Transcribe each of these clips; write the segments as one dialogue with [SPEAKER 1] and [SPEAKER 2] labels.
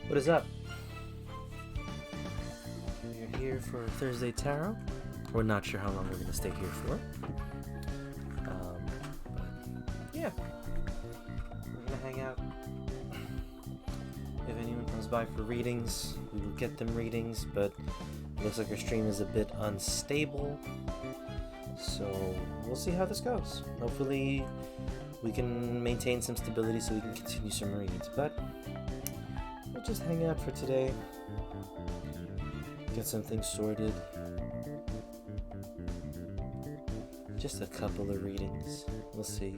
[SPEAKER 1] What is up? You're here for Thursday Tarot. We're not sure how long we're going to stay here for. But yeah, we're going to hang out. If anyone comes by for readings, we will get them readings, but it looks like our stream is a bit unstable. So we'll see how this goes. Hopefully we can maintain some stability so we can continue some reads, but we'll just hang out for today. Get some things sorted. Just a couple of readings. We'll see.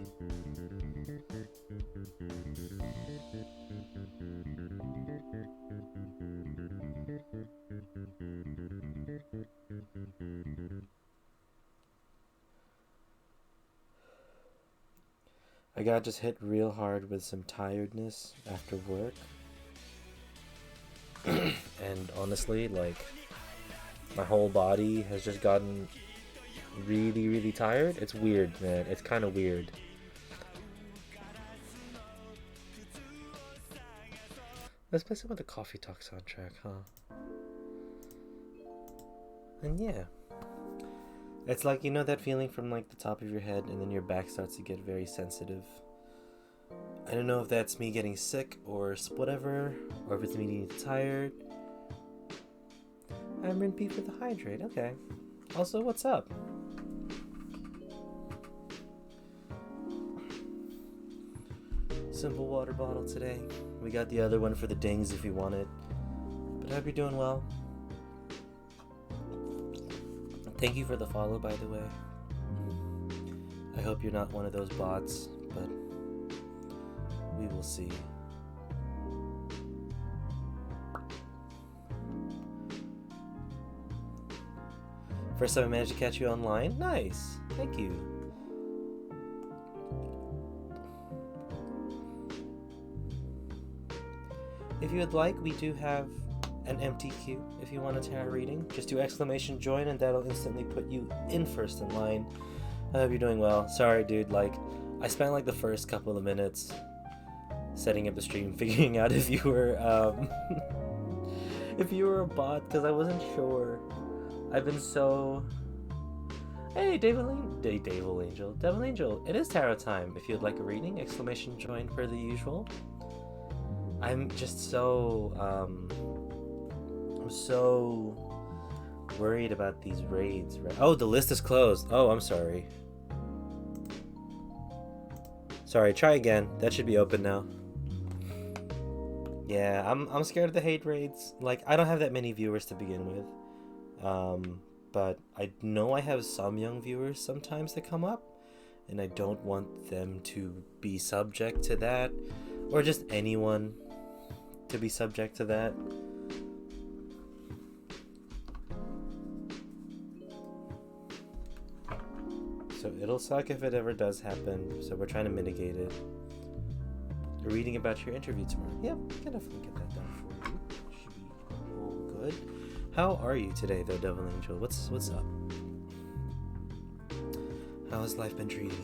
[SPEAKER 1] I got just hit real hard with some tiredness after work. And honestly, like, my whole body has just gotten really, really tired. It's weird, man. It's kind of weird. Let's play some of the Coffee Talk soundtrack, huh? And yeah. It's like, you know that feeling from like the top of your head and then your back starts to get very sensitive. I don't know if that's me getting sick or whatever, or if it's me getting tired. I'm in P for the hydrate, okay. Also, what's up? Simple water bottle today. We got the other one for the dings if you want it. But I hope you're doing well. Thank you for the follow, by the way. I hope you're not one of those bots, but we will see. First time I managed to catch you online? Nice! Thank you. If you would like, we do have an empty queue if you want a tarot reading. Just do exclamation join and that'll instantly put you in first in line. I hope you're doing well. Sorry, dude, like, I spent like the first couple of minutes setting up the stream, figuring out if you were, if you were a bot, because I wasn't sure. I've been so... Hey, Devil Angel, it is tarot time. If you'd like a reading, exclamation join per the usual. I'm just so, I'm so worried about these raids. Oh, the list is closed. Oh, I'm sorry. Sorry, try again. That should be open now. Yeah, I'm scared of the hate raids. Like, I don't have that many viewers to begin with. But I know I have some young viewers sometimes that come up, and I don't want them to be subject to that, or just anyone to be subject to that. So it'll suck if it ever does happen, so we're trying to mitigate it. You're reading about your interview tomorrow. Yep, I can definitely get that done for you. Should be all good. How are you today, though, Devil Angel? What's up? How has life been treating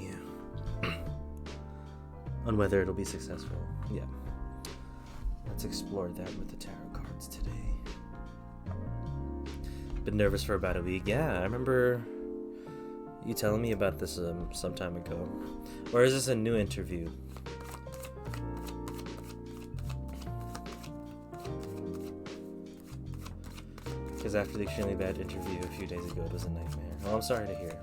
[SPEAKER 1] you? On whether it'll be successful. Yeah. Let's explore that with the tarot cards today. Been nervous for about a week. Yeah, I remember you telling me about this some time ago. Or is this a new interview? Because after the extremely bad interview a few days ago, it was a nightmare. Well, I'm sorry to hear.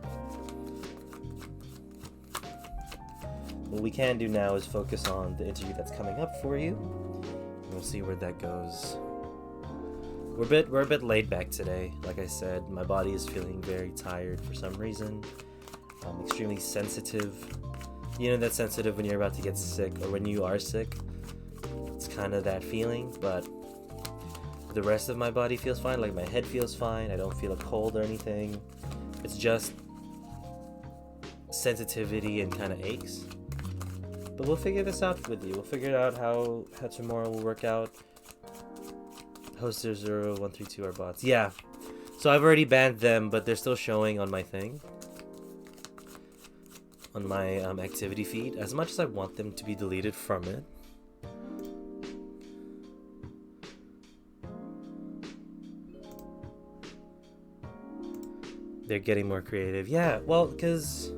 [SPEAKER 1] What we can do now is focus on the interview that's coming up for you. And we'll see where that goes. We're a bit laid back today. Like I said, my body is feeling very tired for some reason. I'm extremely sensitive. You know that sensitive when you're about to get sick or when you are sick? It's kind of that feeling, but the rest of my body feels fine. Like, my head feels fine. I don't feel a cold or anything. It's just sensitivity and kind of aches. But we'll figure this out with you. We'll figure out how tomorrow will work out. Host 00132 are bots. Yeah. So I've already banned them, but they're still showing on my thing. On my activity feed. As much as I want them to be deleted from it. They're getting more creative. Yeah, well, because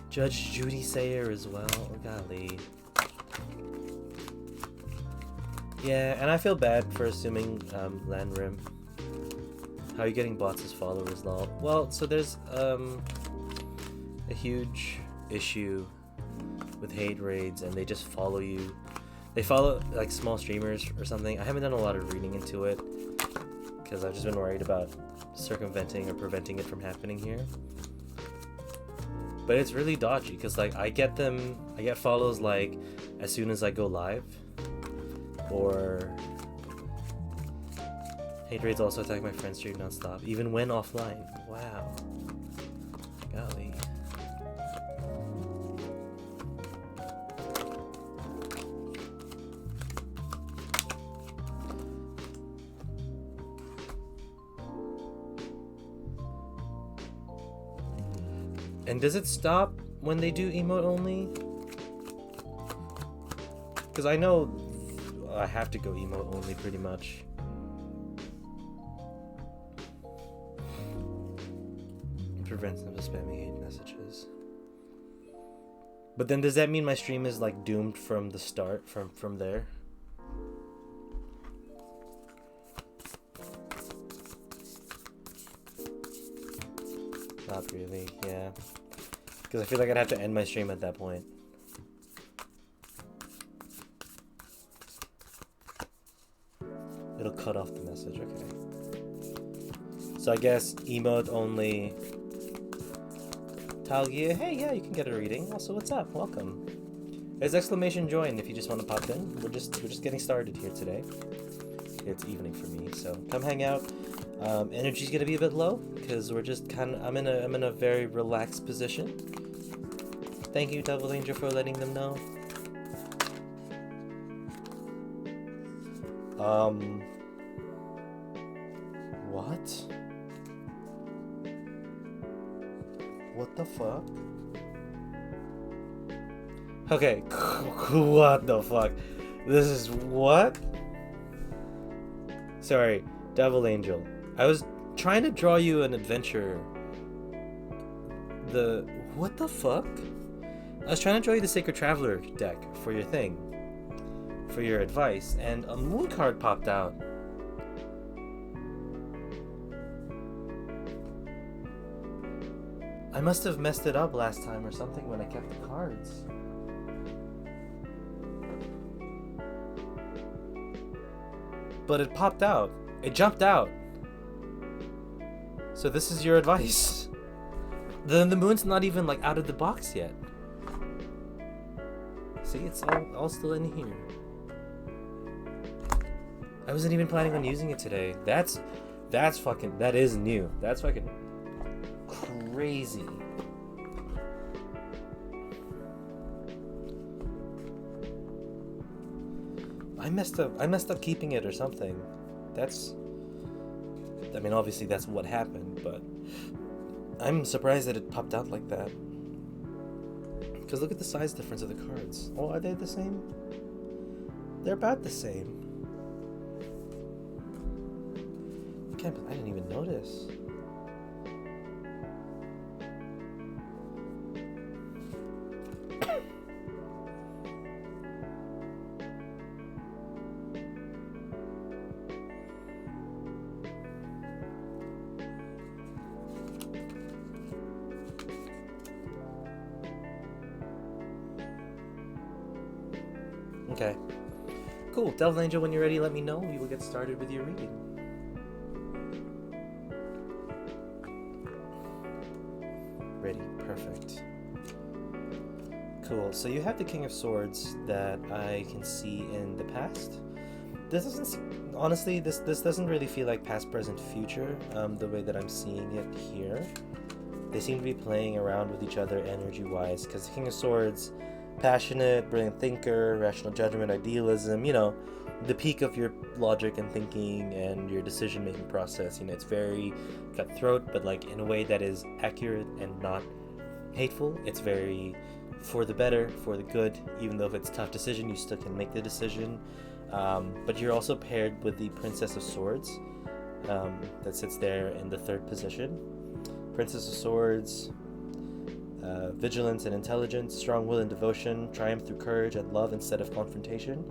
[SPEAKER 1] Judge Judy Sayer as well. Oh, golly. Yeah, and I feel bad for assuming Landrim. How are you getting bots as followers, lol? Well, so there's a huge issue with hate raids, and they just follow you. They follow like small streamers or something. I haven't done a lot of reading into it because I've just been worried about circumventing or preventing it from happening here. But it's really dodgy because like I get follows like as soon as I go live, or hate raids also attack my friend's stream nonstop, even when offline. Wow. Golly. And does it stop when they do emote only? Because I know I have to go emote only pretty much. It prevents them from spamming hate messages. But then does that mean my stream is like doomed from the start, from there? Not really, yeah. Because I feel like I'd have to end my stream at that point. It'll cut off the message, okay. So I guess emote only. Talgia, hey, yeah, you can get a reading. Also, what's up? Welcome. There's exclamation join if you just want to pop in. We're just getting started here today. It's evening for me, so come hang out. Energy's gonna be a bit low because we're just I'm in a very relaxed position. Thank you, Devil Angel, for letting them know. What? What the fuck? Okay, what the fuck? This is what? Sorry, Devil Angel. I was trying to draw you an adventure. What the fuck? I was trying to draw you the Sacred Traveler deck for your thing. For your advice, and a moon card popped out. I must have messed it up last time or something when I kept the cards. But it popped out. It jumped out. So this is your advice. The moon's not even like out of the box yet. See, it's all still in here. I wasn't even planning on using it today. That is new. That's fucking crazy. I messed up keeping it or something. I mean, obviously that's what happened, but I'm surprised that it popped out like that. Because look at the size difference of the cards. Oh, are they the same? They're about the same. I didn't even notice. Okay. Cool. Devil Angel, when you're ready, let me know. We will get started with your reading. Ready. Perfect. Cool. So you have the King of Swords that I can see in the past. This doesn't... Honestly, this doesn't really feel like past, present, future, the way that I'm seeing it here. They seem to be playing around with each other energy-wise, because the King of Swords... passionate, brilliant thinker, rational judgment, idealism, you know, the peak of your logic and thinking and your decision-making process. You know, it's very cutthroat, but like in a way that is accurate and not hateful. It's very for the better, for the good, even though if it's a tough decision, you still can make the decision. But you're also paired with the Princess of Swords, that sits there in the third position. Princess of Swords, vigilance and intelligence, strong will and devotion, triumph through courage and love instead of confrontation,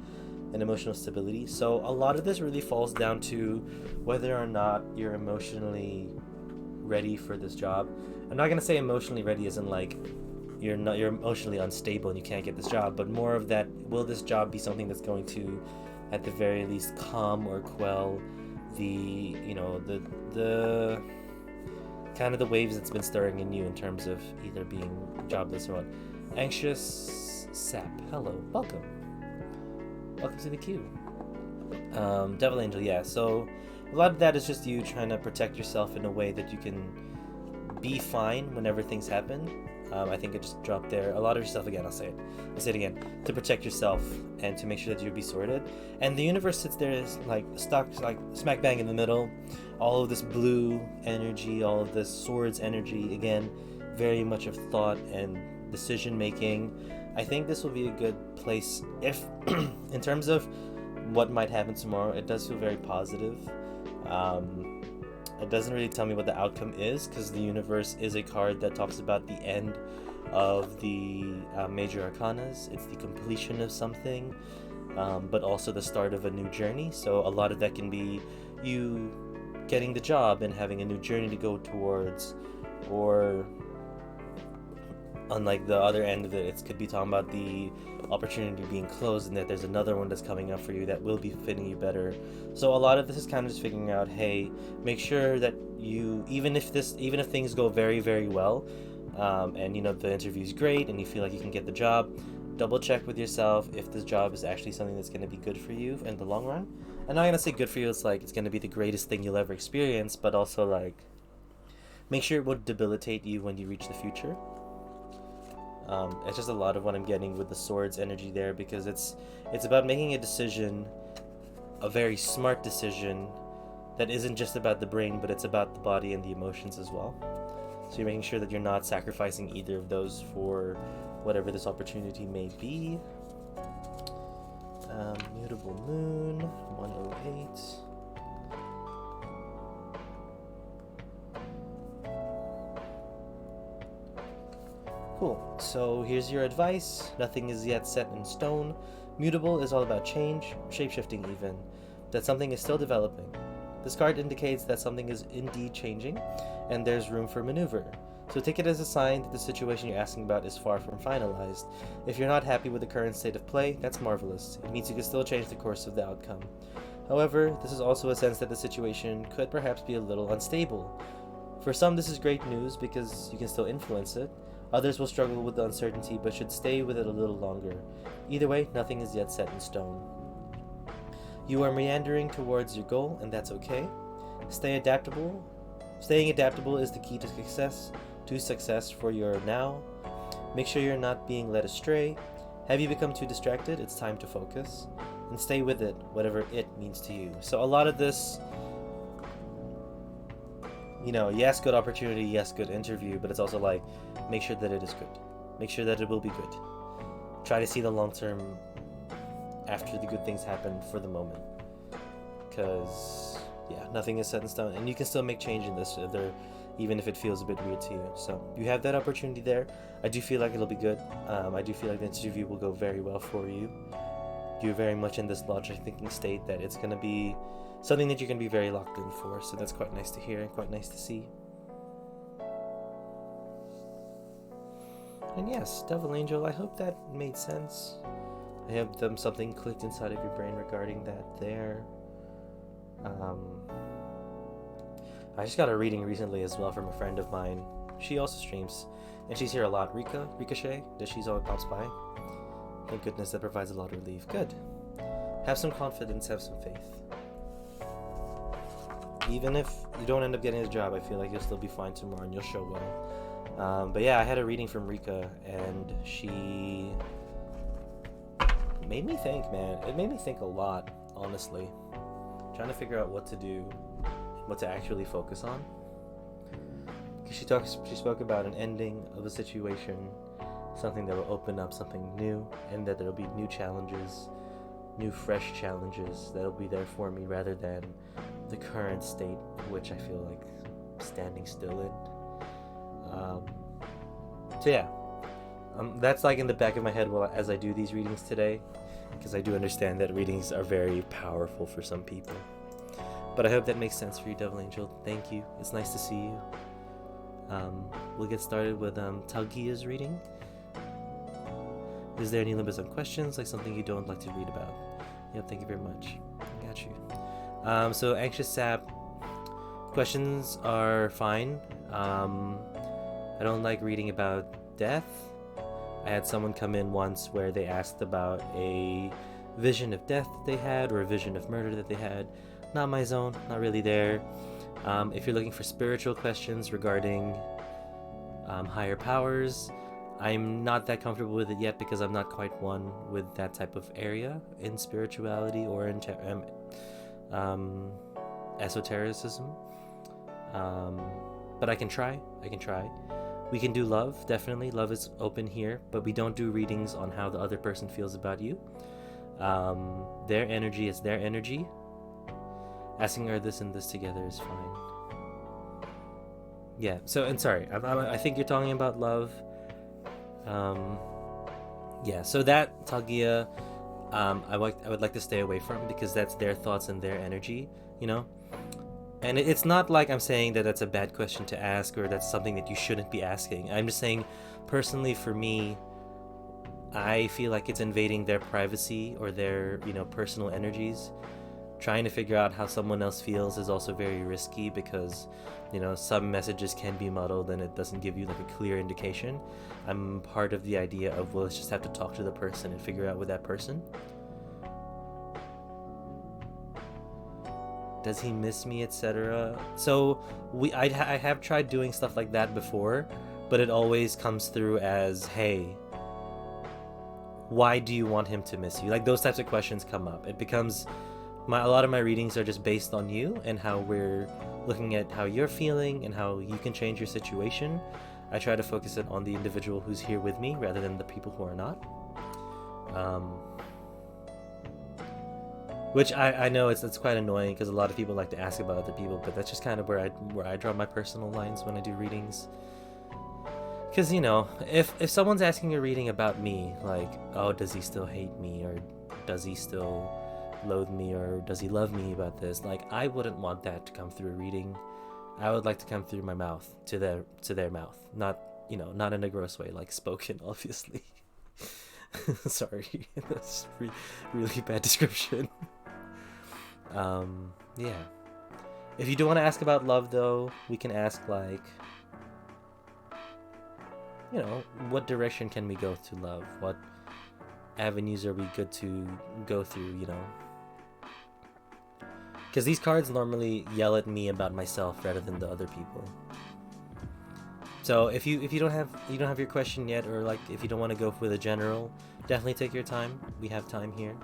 [SPEAKER 1] and emotional stability. So a lot of this really falls down to whether or not you're emotionally ready for this job. I'm not gonna say emotionally ready as in like you're emotionally unstable and you can't get this job, but more of that, will this job be something that's going to, at the very least, calm or quell the the kind of the waves that's been stirring in you in terms of either being jobless or what. Anxious Sap, hello, welcome to the queue. Devil Angel, yeah, so a lot of that is just you trying to protect yourself in a way that you can be fine whenever things happen. I think it just dropped there. A lot of yourself, again, I'll say it again, to protect yourself and to make sure that you'll be sorted. And the universe sits there is like stuck, like smack bang in the middle. All of this blue energy, all of this swords energy, again, very much of thought and decision making. I think this will be a good place if, in terms of what might happen tomorrow, it does feel very positive. It doesn't really tell me what the outcome is, because the universe is a card that talks about the end of the major arcanas. It's the completion of something, but also the start of a new journey. So a lot of that can be you getting the job and having a new journey to go towards, or unlike the other end of it, it could be talking about the opportunity being closed and that there's another one that's coming up for you that will be fitting you better. So a lot of this is kind of just figuring out, hey, make sure that you, even if things go very, very well, and the interview's great and you feel like you can get the job, double check with yourself if this job is actually something that's going to be good for you in the long run. I'm not going to say good for you, it's like it's going to be the greatest thing you'll ever experience, but also like make sure it won't debilitate you when you reach the future. It's just a lot of what I'm getting with the swords energy there, because it's about making a decision, a very smart decision that isn't just about the brain, but it's about the body and the emotions as well. So you're making sure that you're not sacrificing either of those for whatever this opportunity may be. Mutable Moon, 108. Cool, so here's your advice. Nothing is yet set in stone. Mutable is all about change, shapeshifting even. That something is still developing. This card indicates that something is indeed changing, and there's room for maneuver. So take it as a sign that the situation you're asking about is far from finalized. If you're not happy with the current state of play, that's marvelous. It means you can still change the course of the outcome. However, this is also a sense that the situation could perhaps be a little unstable. For some, this is great news because you can still influence it. Others will struggle with the uncertainty but should stay with it a little longer. Either way, nothing is yet set in stone. You are meandering towards your goal, and that's okay. Stay adaptable. Staying adaptable is the key to success for your now. Make sure you're not being led astray. Have you become too distracted? It's time to focus. And stay with it, whatever it means to you. So a lot of this, yes, good opportunity, yes, good interview, but it's also like, make sure that it is good. Make sure that it will be good. Try to see the long term after the good things happen for the moment. Because, nothing is set in stone. And you can still make change in this, even if it feels a bit weird to you. So, you have that opportunity there. I do feel like it'll be good. I do feel like the interview will go very well for you. You're very much in this logic thinking state that it's going to be something that you're going to be very locked in for. So that's quite nice to hear and quite nice to see. And yes, Devil Angel, I hope that made sense. I hope something clicked inside of your brain regarding that there. I just got a reading recently as well from a friend of mine. She also streams, and she's here a lot. Ricochet, that she's always pops by. Thank goodness, that provides a lot of relief. Good. Have some confidence, have some faith. Even if you don't end up getting a job, I feel like you'll still be fine tomorrow and you'll show well. But yeah, I had a reading from Rika, and she made me think, man. It made me think a lot, honestly. Trying to figure out what to do, what to actually focus on. Because she spoke about an ending of a situation, something that will open up something new, and that there will be new challenges, new fresh challenges that will be there for me, rather than the current state in which I feel like standing still in. So yeah, that's like in the back of my head as I do these readings today, because I do understand that readings are very powerful for some people. But I hope that makes sense for you, Devil Angel. Thank you. It's nice to see you. We'll get started with Talgia's reading. Is there any limits on questions, like something you don't like to read about? Yep, thank you very much. I got you. So Anxious Sap, questions are fine. I don't like reading about death. I had someone come in once where they asked about a vision of death that they had, or a vision of murder that they had. Not my zone, not really there. If you're looking for spiritual questions regarding higher powers, I'm not that comfortable with it yet because I'm not quite one with that type of area in spirituality or in esotericism. But I can try. We can do love, definitely. Love is open here, but we don't do readings on how the other person feels about you. Their energy is their energy. Asking her this and this together is fine. Yeah, so, and sorry, I think you're talking about love. Yeah, so that Talgia, I would like to stay away from, because that's their thoughts and their energy, you know? And it's not like I'm saying that that's a bad question to ask, or that's something that you shouldn't be asking. I'm just saying, personally, for me, I feel like it's invading their privacy or their, personal energies. Trying to figure out how someone else feels is also very risky, because, some messages can be muddled and it doesn't give you like a clear indication. I'm part of the idea of, well, let's just have to talk to the person and figure out with that person. Does he miss me, etc.? So I have tried doing stuff like that before, but it always comes through as, hey, why do you want him to miss you? Like, those types of questions come up. It becomes, a lot of my readings are just based on you and how we're looking at how you're feeling and how you can change your situation. I try to focus it on the individual who's here with me rather than the people who are not. Which I know it's quite annoying, because a lot of people like to ask about other people, but that's just kind of where I draw my personal lines when I do readings. Because, if someone's asking a reading about me, like, oh, does he still hate me, or does he still loathe me, or does he love me about this, like, I wouldn't want that to come through a reading. I would like to come through my mouth to their mouth, not not in a gross way, like spoken, obviously. Sorry, that's really bad description. Yeah. If you do want to ask about love, though, we can ask, like, what direction can we go to love? What avenues are we good to go through, Because these cards normally yell at me about myself rather than the other people. So if you don't have your question yet, or like if you don't want to go with a general, definitely take your time. We have time here.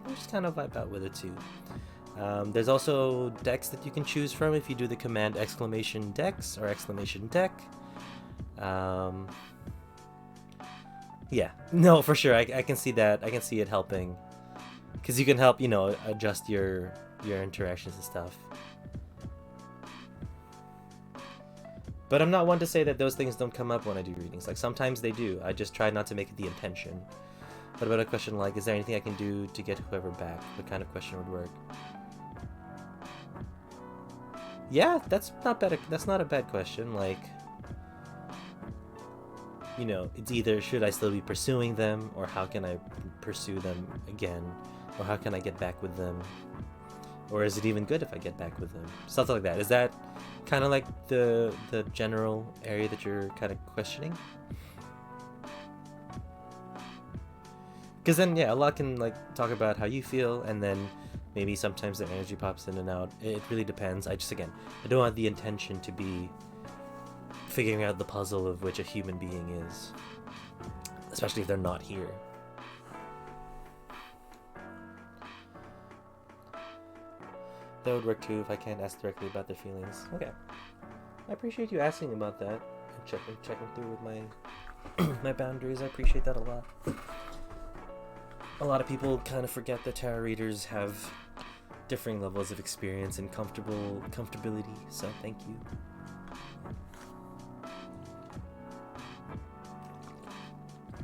[SPEAKER 1] Just kind of vibe out with it too. There's also decks that you can choose from if you do the command !dex or !deck. Yeah, no, for sure. I can see that. I can see it helping, because you can help adjust your interactions and stuff. But I'm not one to say that those things don't come up when I do readings. Like, sometimes they do. I just try not to make it the intention. What about a question like, is there anything I can do to get whoever back? What kind of question would work? Yeah, that's not bad. That's not a bad question. Like, it's either should I still be pursuing them, or how can I pursue them again, or how can I get back with them, or is it even good if I get back with them? Stuff like that. Is that kind of like the general area that you're kind of questioning? Because then, yeah, a lot can like talk about how you feel, and then maybe sometimes the energy pops in and out. It really depends. I don't want the intention to be figuring out the puzzle of which a human being is, especially if they're not here. That would work too if I can't ask directly about their feelings. Okay, I appreciate you asking about that and checking through with my my boundaries. I appreciate that a lot. A lot of people kind of forget that tarot readers have differing levels of experience and comfortability, so thank you.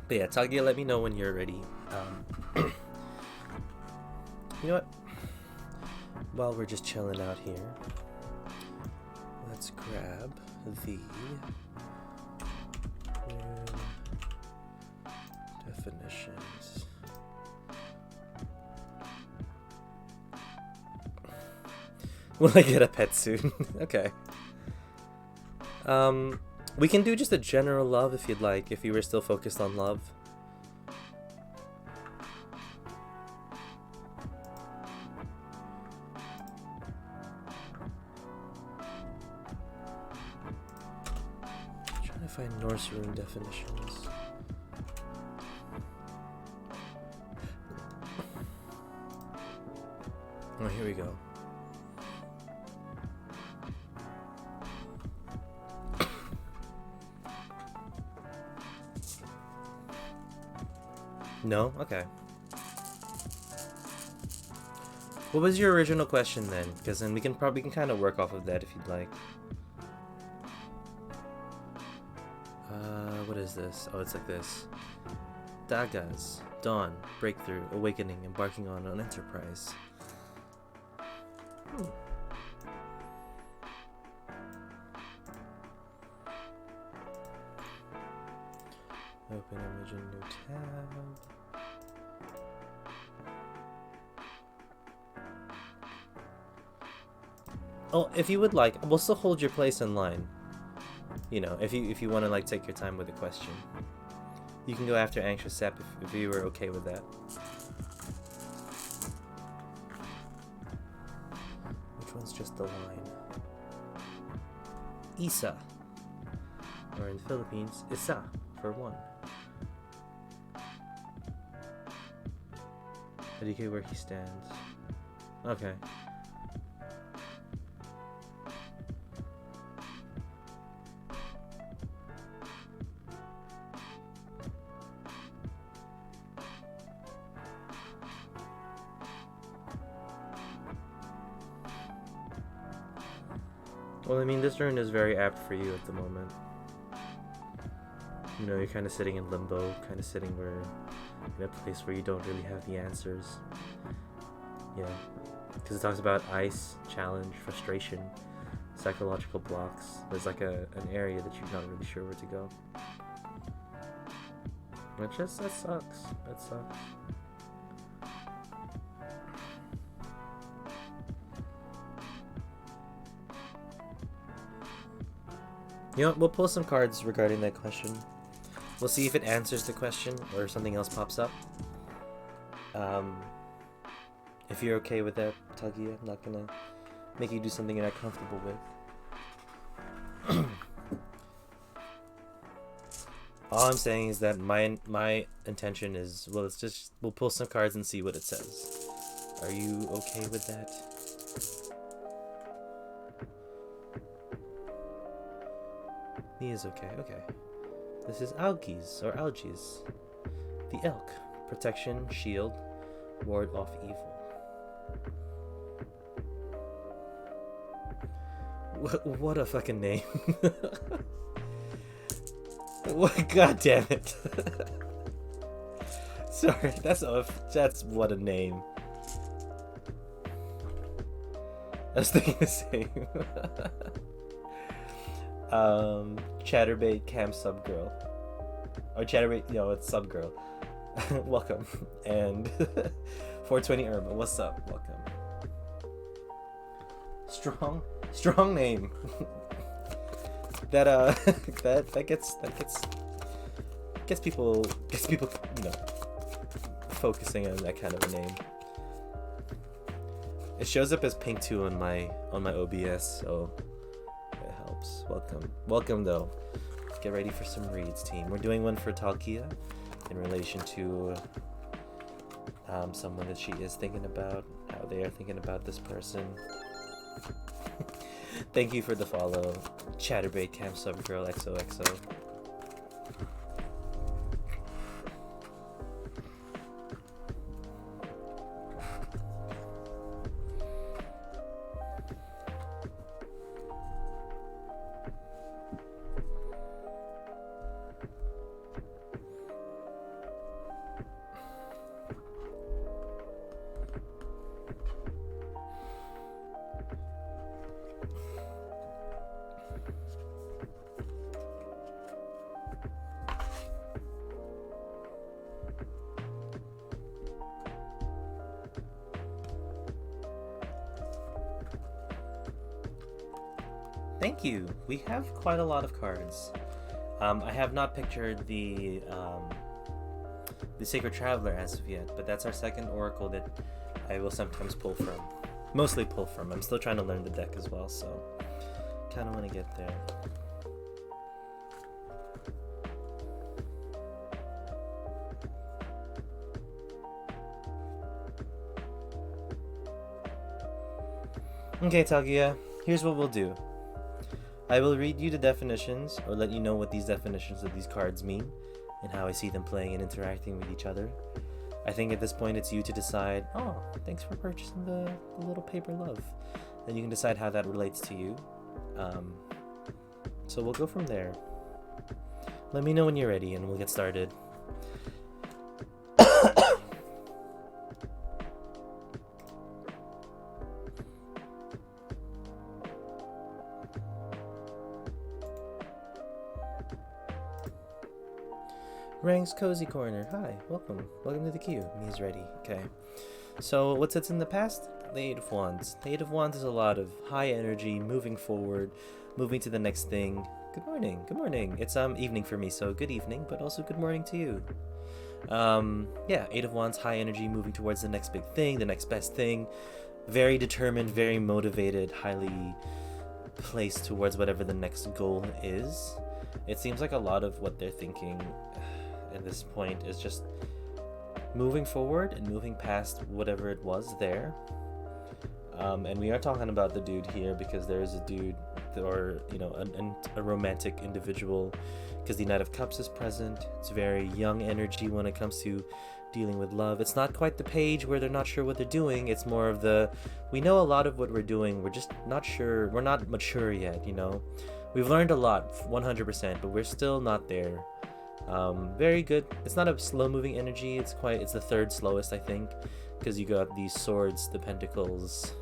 [SPEAKER 1] But yeah, Tagia, let me know when you're ready. You know what? While we're just chilling out here, let's grab the new definitions. Will I get a pet soon? Okay. We can do just a general love if you'd like, if you were still focused on love. I'm trying to find Norse rune definitions. Oh, here we go. No? Okay. What was your original question then? Because then we can kind of work off of that if you'd like. What is this? Oh, it's like this. Dagas, dawn, breakthrough, awakening, embarking on an enterprise. Open image in new tab. Oh, if you would like, we'll still hold your place in line. You know, if you want to like take your time with a question, you can go after Anxious Sap if you were okay with that. Which one's just the line? Isa, or in the Philippines, Isa for one. Indicate where he stands. Okay. Well, I mean, this rune is very apt for you at the moment. You know, you're kind of sitting in limbo, kind of sitting in a place where you don't really have the answers. Yeah, because it talks about ice, challenge, frustration, psychological blocks. There's like an area that you're not really sure where to go. Which that sucks. That sucks. You know what, we'll pull some cards regarding that question. We'll see if it answers the question or something else pops up. If you're okay with that, Tagia, I'm not gonna make you do something you're not comfortable with. All I'm saying is that my intention is, well, we'll pull some cards and see what it says. Are you okay with that? He is okay. Okay. This is Algies or Algies. The elk. Protection, shield, ward off evil. What a fucking name. What? God damn it. Sorry, that's what a name. I was thinking the same. Chatterbait Cam Subgirl. Or Chatterbait, no, it's Subgirl. Welcome. And 420 Urban, what's up? Welcome. Strong name. that gets people, you know, focusing on that kind of a name. It shows up as pink too on my OBS, so it helps. Welcome though. Get ready for some reads, team. We're doing one for Talkia in relation to someone that she is thinking about, how they are thinking about this person. Thank you for the follow, Chatterbait Camp Subgirl XOXO. Thank you. We have quite a lot of cards. I have not pictured the Sacred Traveler as of yet, but that's our second oracle that I will sometimes pull from. Mostly pull from. I'm still trying to learn the deck as well, so kind of want to get there. Okay, Tagia, here's what we'll do. I will read you the definitions, or let you know what these definitions of these cards mean, and how I see them playing and interacting with each other. I think at this point it's you to decide, oh, thanks for purchasing the little paper love. Then you can decide how that relates to you. So we'll go from there. Let me know when you're ready and we'll get started. Rang's Cozy Corner. Hi, welcome. Welcome to the queue. Me's ready. Okay. So, what sits in the past? The Eight of Wands. The Eight of Wands is a lot of high energy, moving forward, moving to the next thing. Good morning. Good morning. It's evening for me, so good evening, but also good morning to you. Yeah, Eight of Wands, high energy, moving towards the next big thing, the next best thing. Very determined, very motivated, highly placed towards whatever the next goal is. It seems like a lot of what they're thinking at this point is just moving forward and moving past whatever it was there. And we are talking about the dude here because there is a dude, or a romantic individual, because the Knight of Cups is present. It's very young energy when it comes to dealing with love. It's not quite the page where they're not sure what they're doing. It's more of the, we know a lot of what we're doing, we're just not sure, we're not mature yet, We've learned a lot, 100%, but we're still not there. Very good. It's not a slow-moving energy. It's the third slowest, I think, because you got these swords, the pentacles,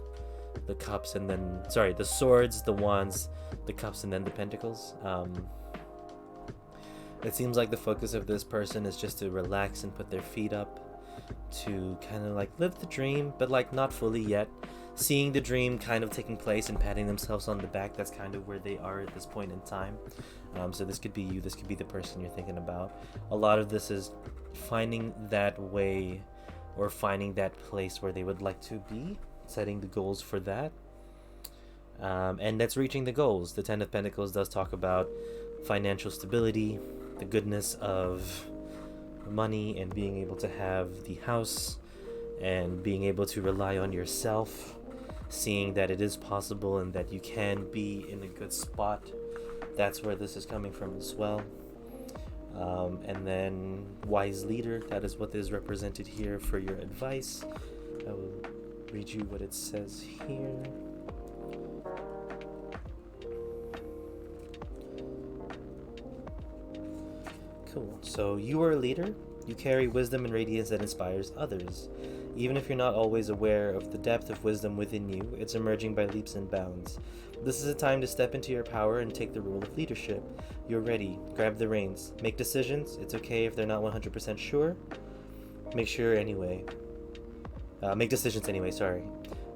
[SPEAKER 1] the cups, and then the swords, the wands, the cups, and then the pentacles. It seems like the focus of this person is just to relax and put their feet up, to kind of like live the dream, but like not fully yet. Seeing the dream kind of taking place and patting themselves on the back, that's kind of where they are at this point in time. So this could be you, this could be the person you're thinking about. A lot of this is finding that way or finding that place where they would like to be, setting the goals for that. And that's reaching the goals. The Ten of Pentacles does talk about financial stability, the goodness of money, and being able to have the house, and being able to rely on yourself, seeing that it is possible and that you can be in a good spot. That's where this is coming from as well. And then wise leader, that is what is represented here for your advice. I will read you what it says here. Cool. So you are a leader. You carry wisdom and radiance that inspires others. Even if you're not always aware of the depth of wisdom within you, it's emerging by leaps and bounds. This is a time to step into your power and take the role of leadership. You're ready. Grab the reins. Make decisions. It's okay if they're not 100% sure. Make decisions anyway, sorry.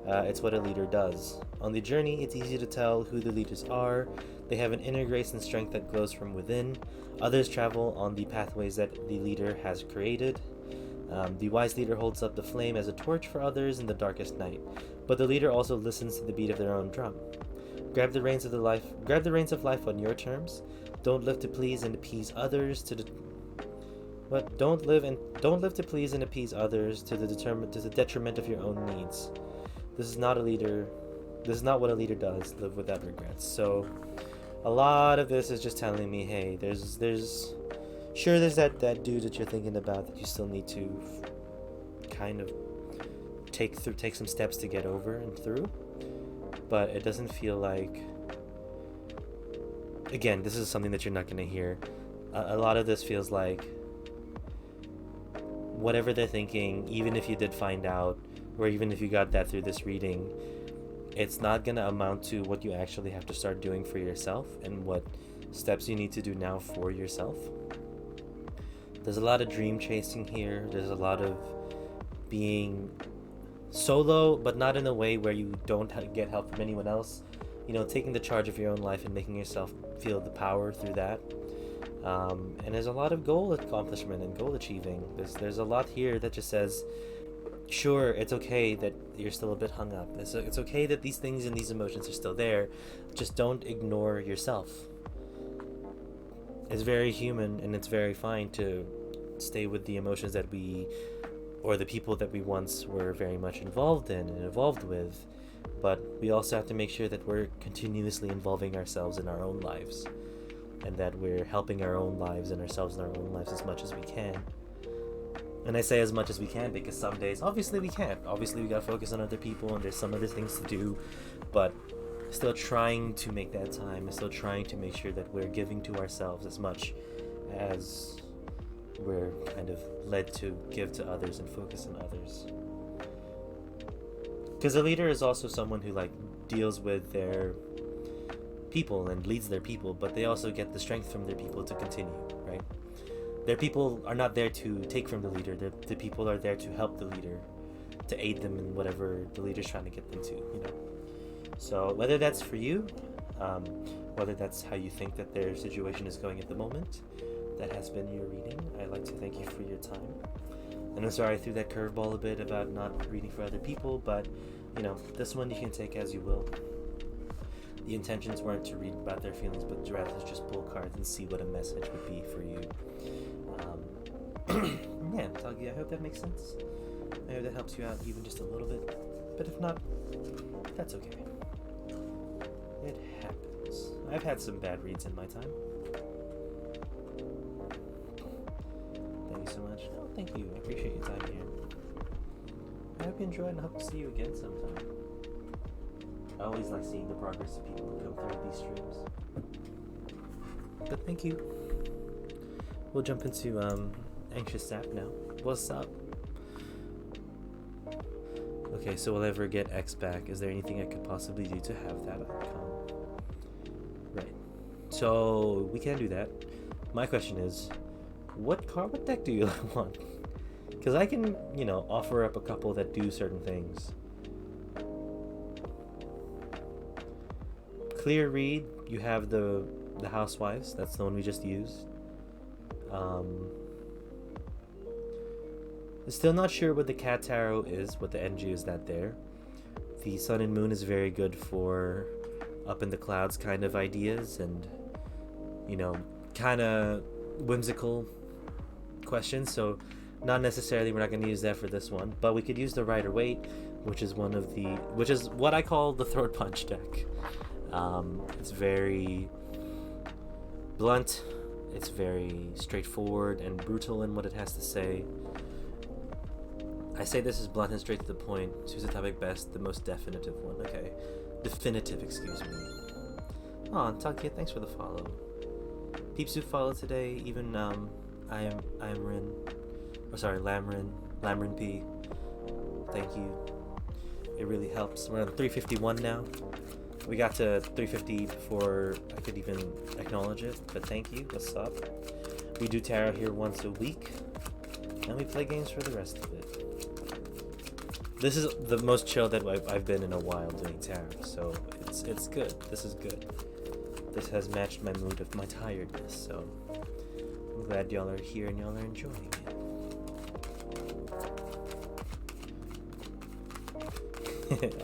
[SPEAKER 1] It's what a leader does. On the journey, it's easy to tell who the leaders are. They have an inner grace and strength that glows from within. Others travel on the pathways that the leader has created. The wise leader holds up the flame as a torch for others in the darkest night, but the leader also listens to the beat of their own drum. Grab the reins of life on your terms. Don't live to please and appease others don't live to please and appease others to the detriment of your own needs. This is not what a leader does. Live without regrets. So a lot of this is just telling me, hey, there's that dude that you're thinking about that you still need to kind of take some steps to get over and through, but it doesn't feel like, again, this is something that you're not going to hear. A lot of this feels like whatever they're thinking, even if you did find out, or even if you got that through this reading, it's not going to amount to what you actually have to start doing for yourself and what steps you need to do now for yourself. There's a lot of dream chasing here. There's a lot of being solo, but not in a way where you don't get help from anyone else, taking the charge of your own life and making yourself feel the power through that. And there's a lot of goal accomplishment and goal achieving. There's a lot here that just says, sure, it's okay that you're still a bit hung up. It's okay that these things and these emotions are still there. Just don't ignore yourself. It's very human and it's very fine to stay with the emotions that we, or the people that we once were very much involved in and involved with. But we also have to make sure that we're continuously involving ourselves in our own lives, and that we're helping our own lives and ourselves in our own lives as much as we can. And I say as much as we can because some days, obviously, we can't. Obviously, we gotta focus on other people and there's some other things to do, but still trying to make that time, and still trying to make sure that we're giving to ourselves as much as we're kind of led to give to others and focus on others. Because a leader is also someone who deals with their people and leads their people, but they also get the strength from their people to continue, right? Their people are not there to take from the leader. The people are there to help the leader, to aid them in whatever the leader's trying to get them to, So whether that's for you, whether that's how you think that their situation is going at the moment, that has been your reading. I'd like to thank you for your time. And I'm sorry I threw that curveball a bit about not reading for other people, but this one you can take as you will. The intentions weren't to read about their feelings, but rather to just pull cards and see what a message would be for you. Yeah, Tagi, I hope that makes sense. I hope that helps you out even just a little bit. But if not, that's okay. It happens. I've had some bad reads in my time. Thank you so much. Oh, thank you. I appreciate your time here. I hope you enjoyed and I hope to see you again sometime. I always like seeing the progress of people who come through these streams. But thank you. We'll jump into Anxious Sap now. What's up? Okay, so will I ever get X back? Is there anything I could possibly do to have that outcome? Right. So we can do that. My question is, what deck do you want? Because I can, offer up a couple that do certain things. Clear Read, you have the Housewives. That's the one we just used. Still not sure what the Cat Tarot is, what the energy is that there. The Sun and Moon is very good for up in the clouds kind of ideas and, kind of whimsical questions. So not necessarily, we're not going to use that for this one, but we could use the Rider Waite, which is what I call the Throat Punch deck. It's very blunt, it's very straightforward and brutal in what it has to say. I say this is blunt and straight to the point. Choose the topic best, the most definitive one. Okay. Definitive, excuse me. Oh, Takia, thanks for the follow. Peeps who follow today, even Lamrin P. Thank you. It really helps. We're on 351 now. We got to 350 before I could even acknowledge it, but thank you. What's up? We do tarot here once a week, and we play games for the rest of it. This is the most chill that I've been in a while doing tarot, so it's good. This is good. This has matched my mood of my tiredness, so I'm glad y'all are here and y'all are enjoying it.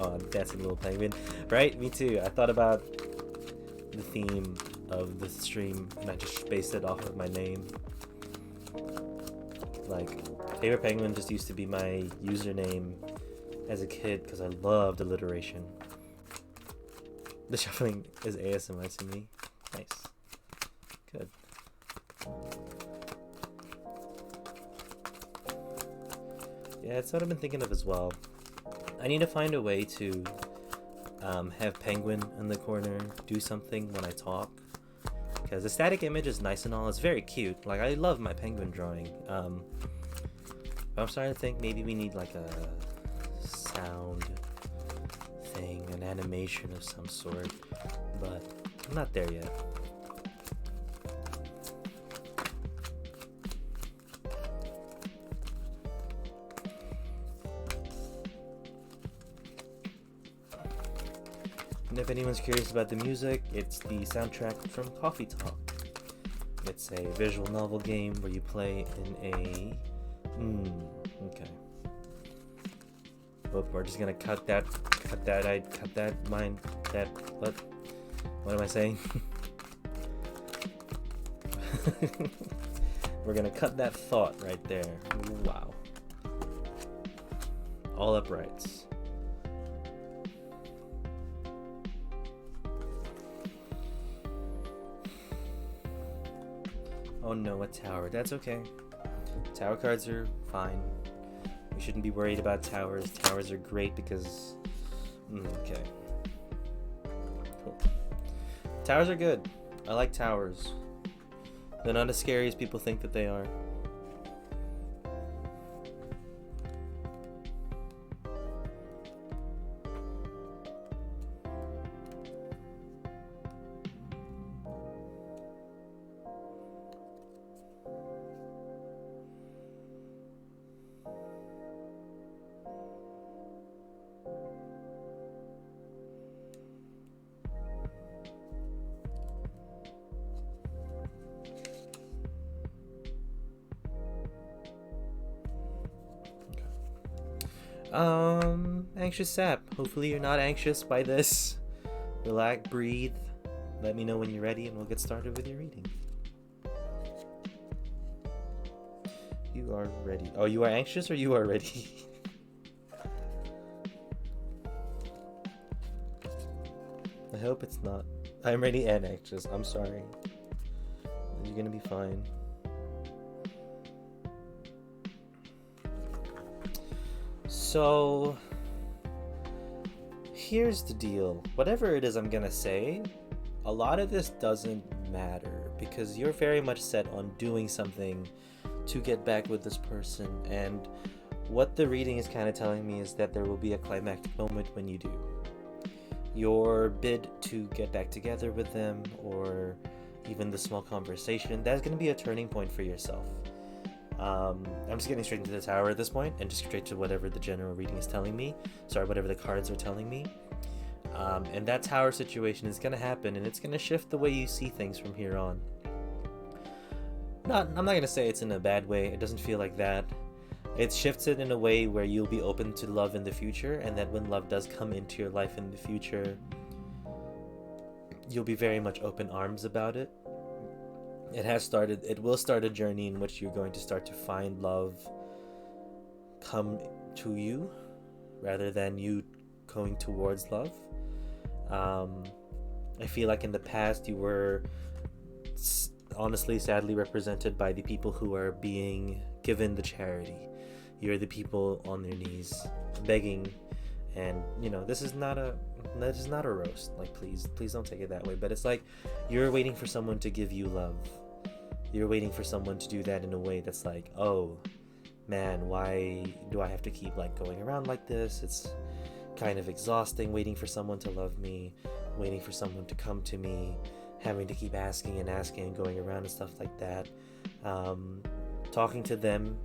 [SPEAKER 1] Oh, dancing little penguin. Right? Me too. I thought about the theme of the stream and I just based it off of my name. Favorite Penguin just used to be my username as a kid because I loved alliteration. The shuffling is ASMR to me. Nice. Good. Yeah, that's what I've been thinking of as well. I need to find a way to have Penguin in the corner do something when I talk. Because the static image is nice and all. It's very cute. I love my penguin drawing. But I'm starting to think maybe we need a sound thing, an animation of some sort. But I'm not there yet. And if anyone's curious about the music, it's the soundtrack from Coffee Talk. It's a visual novel game where you play in a... okay. Well, we're just gonna cut that, what am I saying? We're gonna cut that thought right there. Wow. All uprights. Oh no, a tower. That's okay. Tower cards are fine. We shouldn't be worried about towers. Towers are great because... okay. Cool. Towers are good. I like towers. They're not as scary as people think that they are. Anxious sap. Hopefully you're not anxious by this. Relax, breathe. Let me know when you're ready and we'll get started with your reading. You are ready. Oh, you are anxious or you are ready? I hope it's not. I'm ready and anxious. I'm sorry. You're gonna be fine. So, here's the deal. Whatever it is I'm gonna say, a lot of this doesn't matter because you're very much set on doing something to get back with this person, and what the reading is kind of telling me is that there will be a climactic moment when you do. Your bid to get back together with them, or even the small conversation, that's going to be a turning point for yourself. I'm just getting straight into the tower at this point and just straight to whatever the general reading is telling me. Sorry, whatever the cards are telling me. And that tower situation is going to happen, and it's going to shift the way you see things from here on. I'm not going to say it's in a bad way. It doesn't feel like that. It shifts it in a way where you'll be open to love in the future, and that when love does come into your life in the future, you'll be very much open arms about it. It will start a journey in which you're going to start to find love come to you rather than you going towards love. I feel like in the past you were honestly, sadly represented by the people who are being given the charity. You're the people on their knees begging, and this is not a roast. Like, please don't take it that way, but it's like you're waiting for someone to give you love. You're waiting for someone to do that in a way that's like, oh man, why do I have to keep going around like this? It's kind of exhausting waiting for someone to love me, waiting for someone to come to me, having to keep asking and going around and stuff like that. Talking to them,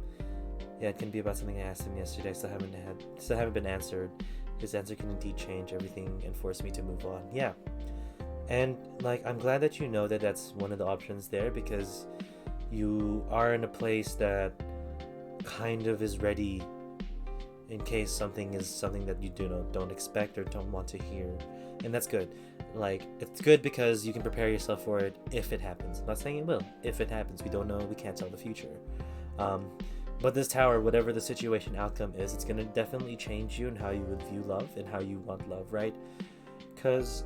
[SPEAKER 1] it can be about something I asked him yesterday. Still haven't been answered. His answer can indeed change everything and force me to move on. Yeah. And I'm glad that you know that that's one of the options there, because you are in a place that kind of is ready in case something is something that you don't expect or don't want to hear. And that's good. It's good because you can prepare yourself for it if it happens. I'm not saying it will. If it happens, we don't know. We can't tell the future. But this tower, whatever the situation outcome is, it's going to definitely change you and how you would view love and how you want love, right? Because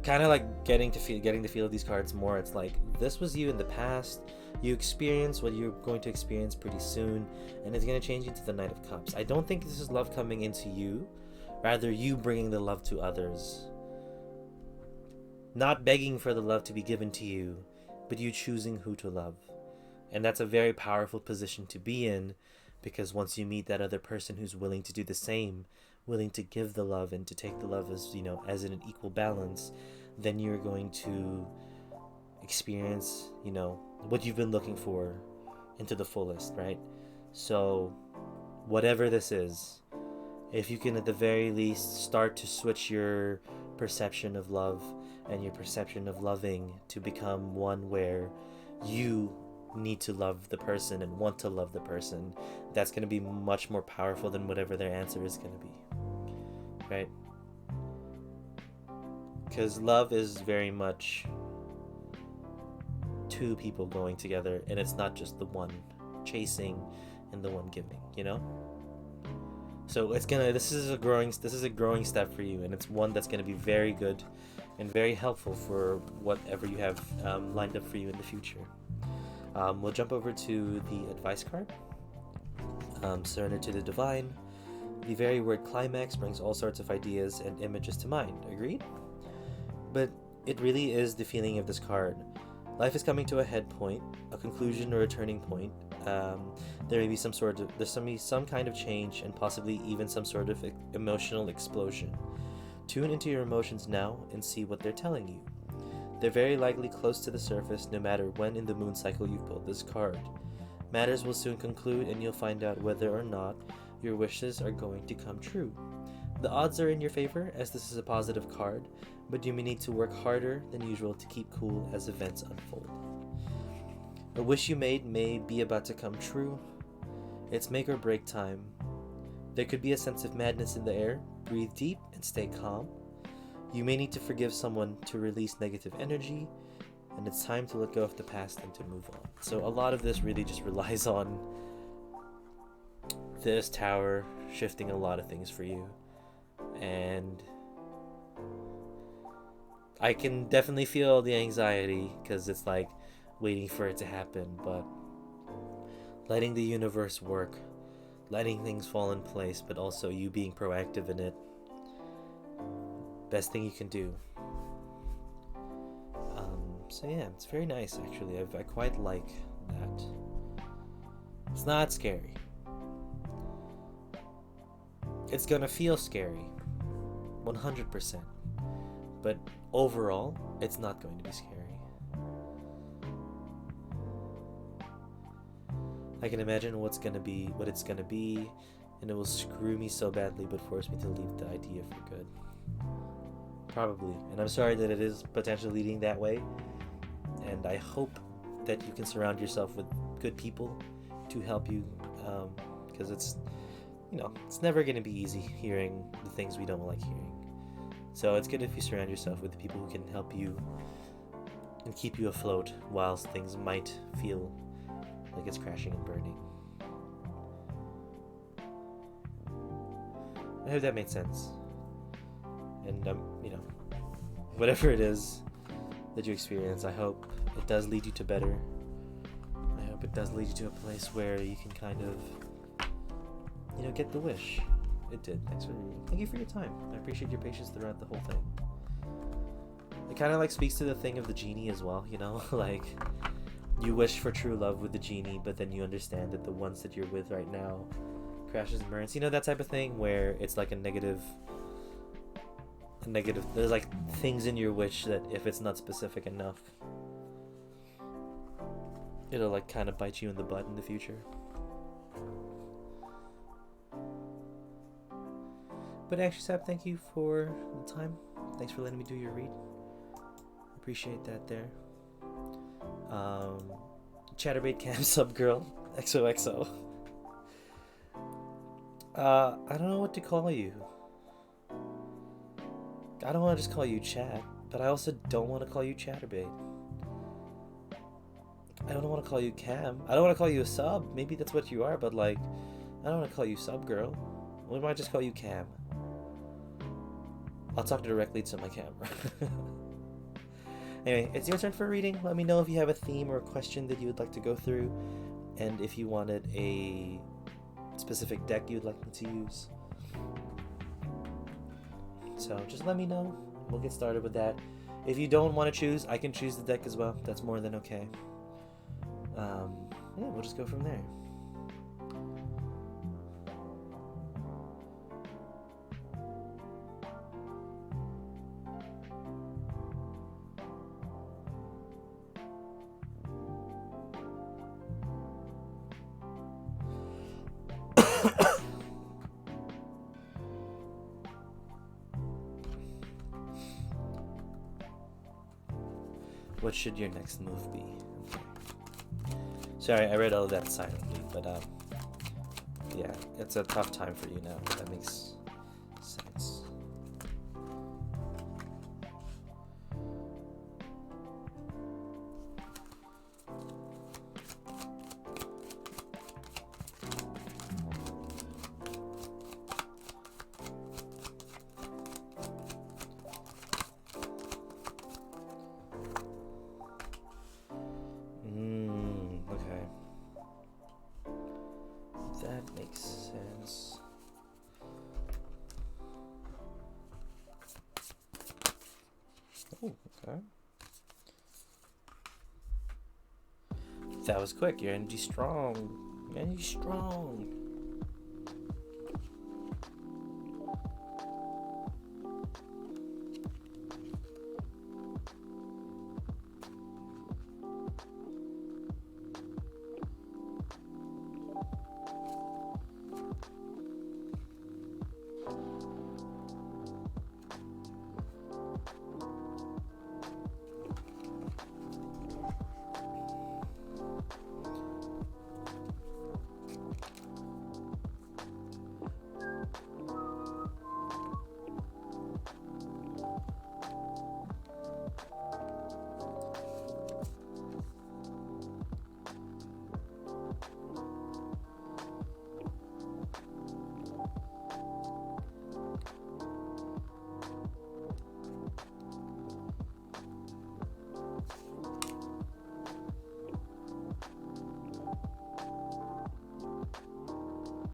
[SPEAKER 1] kind of getting the feel of these cards more, it's like this was you in the past. You experience what you're going to experience pretty soon, and it's going to change into the Knight of Cups. I don't think this is love coming into you, rather you bringing the love to others. Not begging for the love to be given to you, but you choosing who to love. And that's a very powerful position to be in, because once you meet that other person who's willing to do the same, willing to give the love and to take the love as as in an equal balance, then you're going to experience what you've been looking for into the fullest, right? So whatever this is, If you can at the very least start to switch your perception of love and your perception of loving to become one where you need to love the person and want to love the person, that's going to be much more powerful than whatever their answer is going to be, right? Because love is very much two people going together, and it's not just the one chasing and the one giving, you know? So this is a growing step for you, and it's one that's gonna be very good and very helpful for whatever you have lined up for you in the future. We'll jump over to the advice card. Surrender to the divine. The very word climax brings all sorts of ideas and images to mind. Agreed? But it really is the feeling of this card. Life is coming to a head point, a conclusion or a turning point. There may be some kind of change and possibly even some sort of emotional explosion. Tune into your emotions now and see what they're telling you. They're very likely close to the surface no matter when in the moon cycle you pulled this card. Matters will soon conclude and you'll find out whether or not your wishes are going to come true. The odds are in your favor as this is a positive card, but you may need to work harder than usual to keep cool as events unfold. A wish you made may be about to come true. It's make or break time. There could be a sense of madness in the air. Breathe deep and stay calm. You may need to forgive someone to release negative energy, and it's time to let go of the past and to move on. So a lot of this really just relies on this tower shifting a lot of things for you. And I can definitely feel the anxiety because it's like waiting for it to happen, but letting the universe work, letting things fall in place, but also you being proactive in it, best thing you can do. So yeah, it's very nice actually. I quite like that. It's not scary. It's gonna feel scary, 100%. But overall, it's not going to be scary. I can imagine what it's gonna be, and it will screw me so badly but force me to leave the idea for good. Probably. And I'm sorry that it is potentially leading that way. And I hope that you can surround yourself with good people to help you, because it's never going to be easy hearing the things we don't like hearing. So it's good if you surround yourself with people who can help you and keep you afloat whilst things might feel like it's crashing and burning. I hope that made sense. And whatever it is that you experience, I hope it does lead you to better. I hope it does lead you to a place where you can kind of get the wish. It did. Thanks for reading. Thank you for your time. I appreciate your patience throughout the whole thing. It kind of speaks to the thing of the genie as well, like you wish for true love with the genie, but then you understand that the ones that you're with right now crashes and burns. That type of thing where it's like a negative, there's things in your wish that if it's not specific enough, it'll kind of bite you in the butt in the future. But actually, Sab, thank you for the time. Thanks for letting me do your read. Appreciate that there. Chatterbait Cam Sub Girl XOXO. I don't know what to call you. I don't want to just call you Chat, but I also don't want to call you Chatterbait. I don't want to call you Cam. I don't want to call you a sub. Maybe that's what you are, but I don't want to call you Sub Girl. Why don't I just call you Cam? I'll talk directly to my camera. Anyway, it's your turn for reading. Let me know if you have a theme or a question that you would like to go through, and if you wanted a specific deck you'd like me to use. So just let me know. We'll get started with that. If you don't want to choose, I can choose the deck as well. That's more than okay. Yeah, we'll just go from there. What should your next move be? Okay. Sorry, I read all of that silently, but yeah, it's a tough time for you now. That makes sense. Okay. That makes sense. Oh, okay. That was quick. Your energy's strong. Your energy's strong.